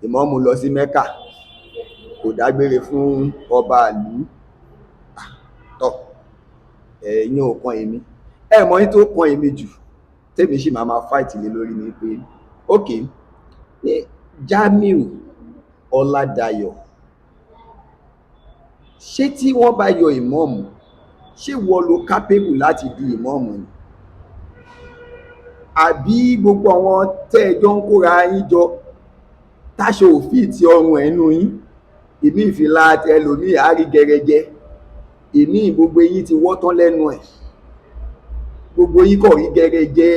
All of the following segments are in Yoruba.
ìmáàmù lọ sí Mẹ́kà kò dágbére fún ọba ìlú. Tọ́ ẹ̀yin ò kan èmi, ẹ mọ̀ yín tó kan èmi jù tèmi sì máa fight lé lórí ni pé ok ní Jamiu Ọládayọ̀, ṣé tí wọ́n bá yọ ìmáàmù ṣé wọ́n lo capable láti di ìmáàmù ni, àbí gbogbo àwọn tẹ́ ẹ jọ ń kóra yín jọ táṣọ òfin ti ọrùn ẹnu yín, ìmí ìfìlà ẹlòmíì àárí gẹrẹjẹ, ìmí gbogbo eyín ti wọ́ tán lẹ́nu ẹ̀, gbogbo yín kọ̀ rí gẹrẹjẹ,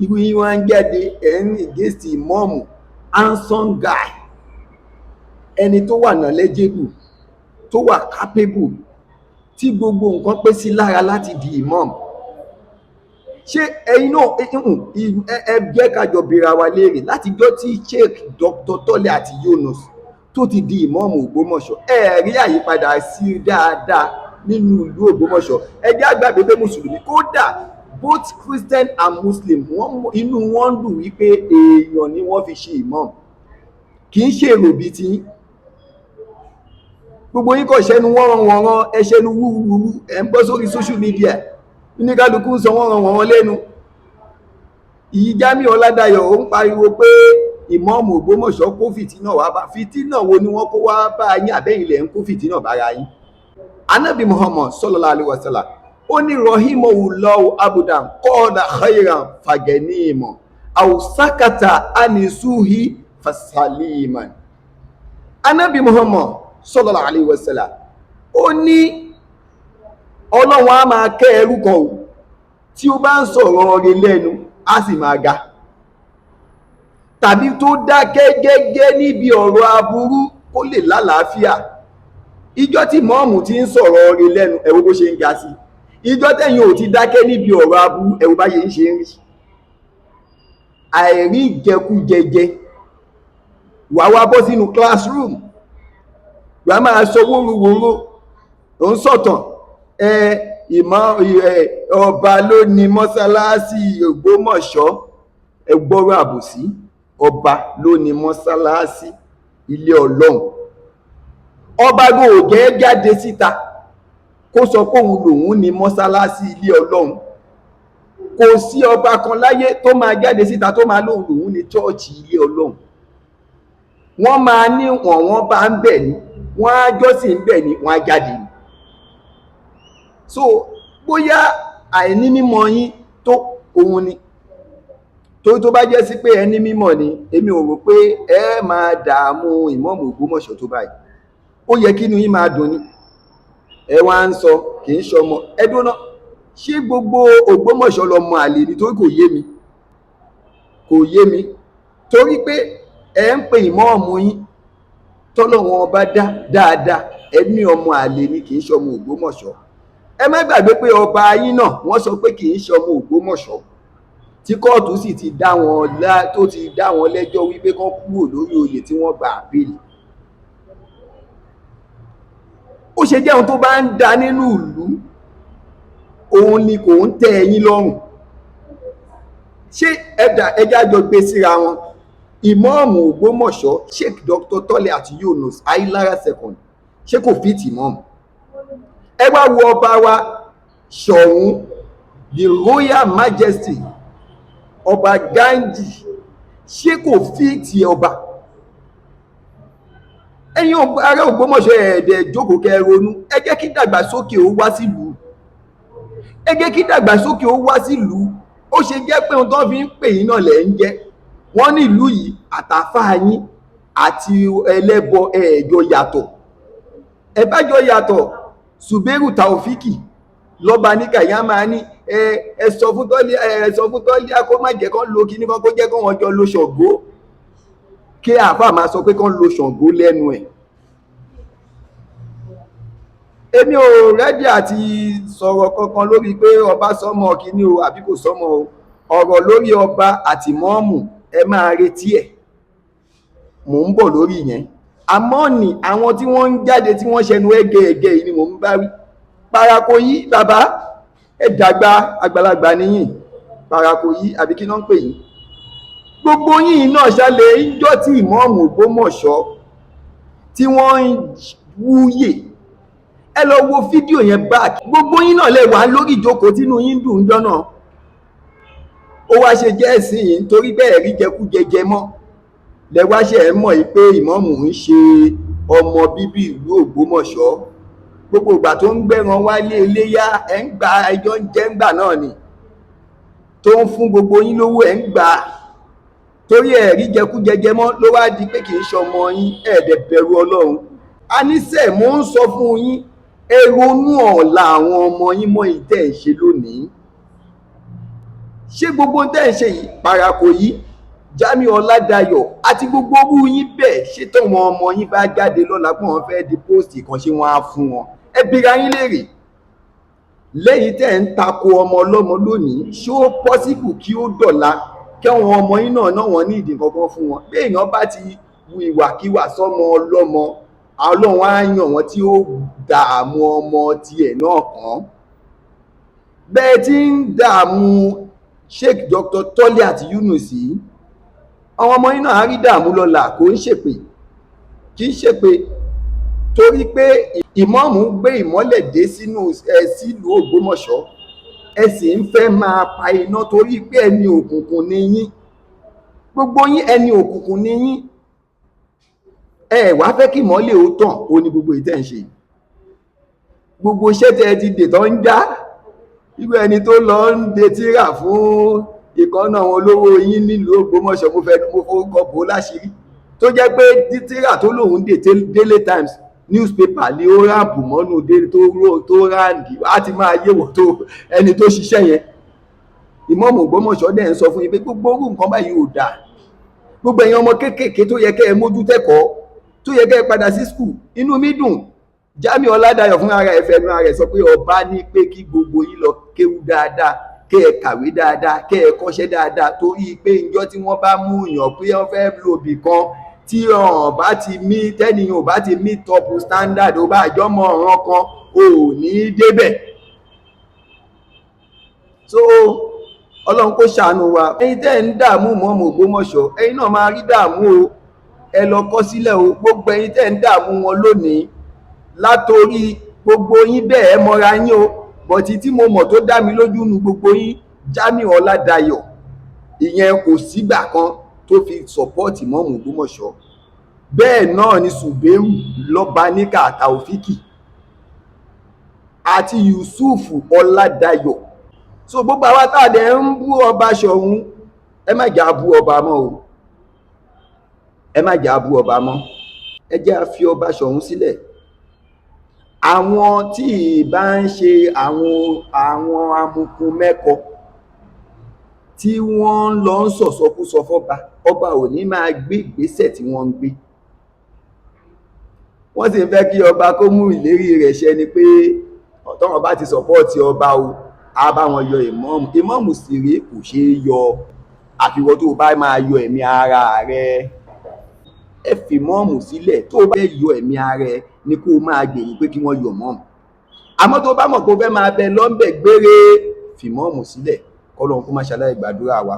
irú yín wá ń jáde ẹ̀rín against ìmáàmù handsome guy, ẹni tó wà knowledgeable, tó wà capable, tí gbogbo nǹkan pé sí lára láti di ìmáàmù. Ṣé ẹ̀yin náà ẹ jẹ́ ká jọ bèèrè wa léèrè láti jọ́ tí Sheikh Dr. Tọ́lẹ̀ àti Yunus tó ti di ìmáàmù Ògbómọ̀ṣọ́, ẹ rí àyípadà sí dáadáa nínú ìlú Ògbómọ̀ṣọ́. Ẹ jẹ́ àgbàgbé pé mùsùlùmí, kódà both Christian and Muslim inú wọn dùn wípé èèyàn ni wọ́n fi ṣe ìmáàmù, kì í ṣe èrò bíi ti yín. Gbogbo yín kọ̀ ṣẹnu wọ́n ẹṣẹ́nu wúruwúru ẹ̀ ń bọ́ sórí social media ní kálukú ń sọ wọ́n lẹ́nu. Ìyí Jamiu Ọládayọ̀ ó ń pariwo pé ìmáàmù Ògbómọ̀ṣọ́ kó fìtínà wá bá, fìtínà wo ni wọ́n kó wá bá yín àbẹ́yìn lẹ̀ ń kó fìtínà bára yín. Ànábì Muhammad sallallahu alaihi wasallam ó ní rahimahullahu abudan qala khayran faganiman aw sakata anisuhi fasaliman. Ànábì Muhammad sallallahu alaihi wasallam ó ní Ọlọ́run á máa kẹ́ ẹrú kan o tí ó bá ń sọ̀rọ̀ ọ̀rẹ́ lẹ́nu á sì máa ga, tàbí tó dákẹ́ gẹ́gẹ́ níbi ọ̀rọ̀ aburú kó lè lálàáfíà. Ìjọ́ tí mọ́ọ̀mù ti ń sọ̀rọ̀ ọ̀rẹ́ lẹ́nu ẹ wo bó ṣe ń ga sí, ìjọ́ tẹ̀yin ò ti dákẹ́ níbi ọ̀rọ̀ aburú ẹ wo báyé ń ṣe ń rí. Àìrí ìjẹkújẹjẹ, wà wá bọ́ sínú classroom, wà máa sọ wóróworó, ò ń sọ̀tàn ọba ló ní mọ́sálásí Ògbómọ̀ṣọ́, ẹgbọ́rọ̀ àbòsí, ọba ló ní mọ́sálásí ilé Ọlọ́run. Ọba gbò jẹ́ jáde síta kó sọ pé òun lòun ní mọ́sálásí ilé Ọlọ́run. Kò sí ọba kan láyé tó máa jáde síta tó máa lòun lòun ní chọ́ọ̀chì ilé Ọlọ́run. Wọ́n máa ní wọ́n bá ń bẹ̀ ní, wọ́n á jọ́sìn ń bẹ̀ ní, wọ́n á jáde ní. So bóyá àìní mímọ̀ yín tó òun ni, tó bá jẹ́ sí pé ẹni mímọ̀ ni, èmi ò rò pé ẹ máa dààmú ìmáàmù Ògbómọ̀ṣọ́ tó báyìí. Ó yẹ kí inú yín máa dùn ní, ẹ wá ń sọ kì í ṣọmọ. Ẹ dúró, ṣé gbogbo Ògbómọ̀ṣọ́ lọmọ àlè ni? Torí kò yé mi torí pé ẹ ń pe ìmáàmù yín tọ́lọ́run ọba dá dáadáa, ẹni ọmọ àlè ni kì í ṣọmọ Ògbómọ̀ṣọ́. Ẹ má gbàgbé pé ọba yín náà wọ́n sọ pé kì í ṣe ọmọ Ògbómọ̀ṣọ́, tí kóòtù sì ti dá wọn lẹ́jọ́ wípé kán kúrò lórí oyè tí wọ́n gba àbílì. Ó ṣe jẹ́ ohun tó bá ń da nínú ìlú, òun ni kò ń tẹ́ ẹ̀yin lọ́rùn. Ṣé ẹjá jọ gbé síra wọn, ìmáàmù Ògbómọ̀ṣọ́ Sheikh Dr. Tọ́lẹ̀ àti Yunus Ayílára second, ṣé kò fìtì ìmáàmù? Ẹ wá wo ọba wa Ṣọ̀ún, the Royal Majesty ọba Ganji, ṣé kò fìtì ọba? Ẹ̀yin ará Ògbómọ̀ṣọ́ ẹ̀ẹ́dẹ̀ jókòó kẹ́ ronú, ẹ jẹ́ kí dàgbàsókè ó wá sílùú, ẹ jẹ́ kí dàgbàsókè ó wá sílùú. Ó ṣe jẹ́ pé ohun tó fi ń pè yín náà lẹ̀ ń jẹ́, wọ́n ní ìlú yìí àtàfáà yín àti ẹlẹ́bọ ẹ̀ẹ́jọ yàtọ̀. Ẹ bá jọ yàtọ̀, Zubairu Taofiki lọ́ba ní kàyà máa ní ẹ sọ fún Tọ́lẹ̀ kó má jẹ́ kán lo kíní kan, kó jẹ́ kán wọn jọ lo Ṣàngó, kí àfáà máa sọ pé kán lo Ṣàngó lẹ́nu ẹ̀. Èmi ò rẹ́dí àti sọ̀rọ̀ kankan lórí pé ọba sọmọ kíní o àbí kò sọmọ o. Ọ̀rọ̀ lórí ọba àti mọ́ọ̀mù ẹ máa retí ẹ̀, mò ń bọ̀ lórí yẹn. Àmọ́ ní àwọn tí wọ́n ń jáde tí wọ́n ṣẹnu ẹgẹ yìí ni mò ń bá wí. Parakoyi bàbá, ẹ dàgbà àgbàlagbà níyìn, Parakoyi àbí kí náà ń pè yín. gbogbo yín náà ṣàlẹ̀ ìjọ tí ìmọ̀ọ́mù Ògbómọ̀ṣọ́ tí wọ́n ń wúyè, ẹ lọ wo fídíò yẹn back. Gbogbo yín náà lè wà lórí ìjókòó tínú yín dùn jọ́nà. Ó wá ṣe jẹ́ ẹ̀sìn yìí nítorí bẹ́ẹ̀ rí jẹkújẹjẹ mọ́ lẹ wá ṣe ẹ̀ mọ̀ pé ìmọ̀ọ́mù ń ṣe ọmọ bíbí ìlú Ògbómọ̀ṣọ́. Gbogbo ìgbà tó ń gbẹ́ran wálé iléyá ẹ̀ ń gba ẹjọ́ ń jẹ́ ńgbà náà ni, tó ń fún gbogbo yín lówó ẹ̀ ń gbà, torí ẹ̀ rí jẹkújẹjẹ mọ́ ló wá di pé kì í ṣọmọ yín, ẹ̀ẹ́dẹ̀ bẹ̀rù Ọlọ́run. Àníṣe mò ń sọ fún yín, ẹ ronú ọ̀la àwọn ọmọ yín mọ́ èyí tẹ́ ẹ̀ ń ṣe lónìí. Ṣé gbogbo tẹ́ ẹ̀ ń ṣe yìí, Parako yìí, Jamiu Ọládayọ̀ àti gbogbo orú yín bẹ́ẹ̀, ṣé tọ́wọn ọmọ yín bá jáde lọ́la pé wọ́n fẹ́ di póòsì kan, ṣé wọ́n á fún wọn? Ẹ bira yín léèrè. Lẹ́yìn tẹ́ ẹ̀ ń tako ọmọ ọlọ́mọ lónìí, ṣé ó pọ́sibù kí ó dọ̀la kí àwọn ọmọ yín náà wọ́n ní ìdí kankan fún wọn? Bí èèyàn bá ti wu ìwàkiwà sọ́mọ ọlọ́mọ, Ọlọ́run á yàn wọ́n tí ó dààmú ọmọ tiẹ̀ náà kàn. Bẹ́ẹ̀ tí ń dààmú Sheikh Dr. Toliat Yunus, àwọn ọmọ yín náà á rí dààmú lọ́la, kò ń ṣèpè, kì í ṣèpè, torí pé ìmọ̀ọ́mù gbé ìmọ́lẹ̀ dé sílùú Ògbómọ̀ṣọ́, ẹ sì ń fẹ́ máa pa iná torí pé ẹni òkùnkùn ni yín. Gbogbo yín ẹni òkùnkùn ni yín. Ẹ wá fẹ́ kí ìmọ́lẹ̀ ó tàn, ó ní gbogbo ìtẹ́ ń ṣe. Gbogbo iṣẹ́ tẹ́ ẹ ti dè tó ń já, irú ẹni tó lọ ń de tírà fún ìkọ́nà àwọn olówó yín nílùú Ògbómọ̀ṣọ́, mo forúkọ bò láṣìírí, tó jẹ́ pé tírà tó lòun dè Daily Times newspaper ni ó ráàpù mọ́nú tó ráǹdì, á ti máa yé wọ́n tó ẹni tó ṣiṣẹ́ yẹn. Ìmọ̀ọ́mù Ògbómọ̀ṣọ́ dẹ̀ ń sọ fún yín pé gbogbo orú nǹkan báyìí ò dáa. Gbogbo ẹ̀yin ọmọ kéékèèké tó yẹ kẹ́ ẹ mójú tẹ́kọ̀ọ́, tó yẹ kẹ́ ẹ padà sí skul, inú mi dùn. Jamiu Ọládayọ̀ fún ara ẹ̀ fẹnu ara ẹ̀ sọ pé ọba ní pé kí gbogbo yín lọ kéwú dáadáa, kẹ́ ẹ kàwé dáadáa, kẹ́ ẹ kọ́ṣẹ́ dáadáa, torí pé ìjọ́ tí wọ́n bá mú yàn pé wọ́n fẹ́ lo ibì kan tí ọ̀hún bá ti mí tẹ́niyàn ò bá ti mí top standard, ó bá àjọmọ̀ ọ̀ràn kan ò ní débẹ̀. So Ọlọ́run kó ṣàánú wa. Ẹ̀yin tẹ́ ń dààmú ìmọ̀ọ́mù Ògbómọ̀ṣọ́, ẹ̀yin náà máa rí dààmú o, ẹ lọ kọ sílẹ̀ o. Gbogbo ẹ̀yin tẹ́ ń dààmú wọn lónìí, látorí gbogbo yín bẹ́ẹ̀ ẹ mọ́ra yín o, bọ̀tí tí mo mọ̀ tó dá mi lójú nu gbogbo yín, Jamiu Ọládayọ̀, ìyẹn kò sígbà kan tó fi sọ̀pọ́ọ̀tì ìmọ̀ọ́mù Ògbómọ̀ṣọ́. Bẹ́ẹ̀ náà ni Suberu Lọ́baníkà Taofiki àti Yusuf Ọládayọ̀. So gbogbo àwa tá a dẹ̀ ń bú ọba Ṣọ̀ún, ẹ má jà bú ọba mọ́ o, ẹ má jà bú ọba mọ́, ẹ jẹ́ a fi ọba Ṣọ̀ún sílẹ̀. Àwọn tí ìbá ń ṣe àwọn amukun mẹ́kọ tí wọ́n lọ ń sọ̀sọkúsọ fọ́ba, ọba ò ní máa gbé ìgbésẹ̀ tí wọ́n ń gbé. Wọ́n sì ń fẹ́ kí ọba kó mú ìlérí rẹ̀ ṣẹ ni pé ọ̀tọ́wọ́n bá ti sọ̀pọ́ọ̀tì ọba o, a bá wọn yọ ìmọ̀ọ́mù. Ìmọ̀ọ́mù sì rí kò ṣe é yọ, àfiwọ́ tó bá máa yọ ẹ̀mí ara rẹ̀. Ẹ fi ìmọ̀ọ́mù sílẹ̀, tó bá yọ ẹ̀mí ara rẹ̀ ni kó máa gbèrú pé kí wọ́n yọ ìmọ̀ọ́mù. Àmọ́ tó bá mọ̀ pé ó fẹ́ máa bẹ lọ́nbẹ̀ gbére, fi ìmọ̀ọ́mù sílẹ̀. K'Ọlọ́run kó má ṣàlàyé gbàdúrà wa.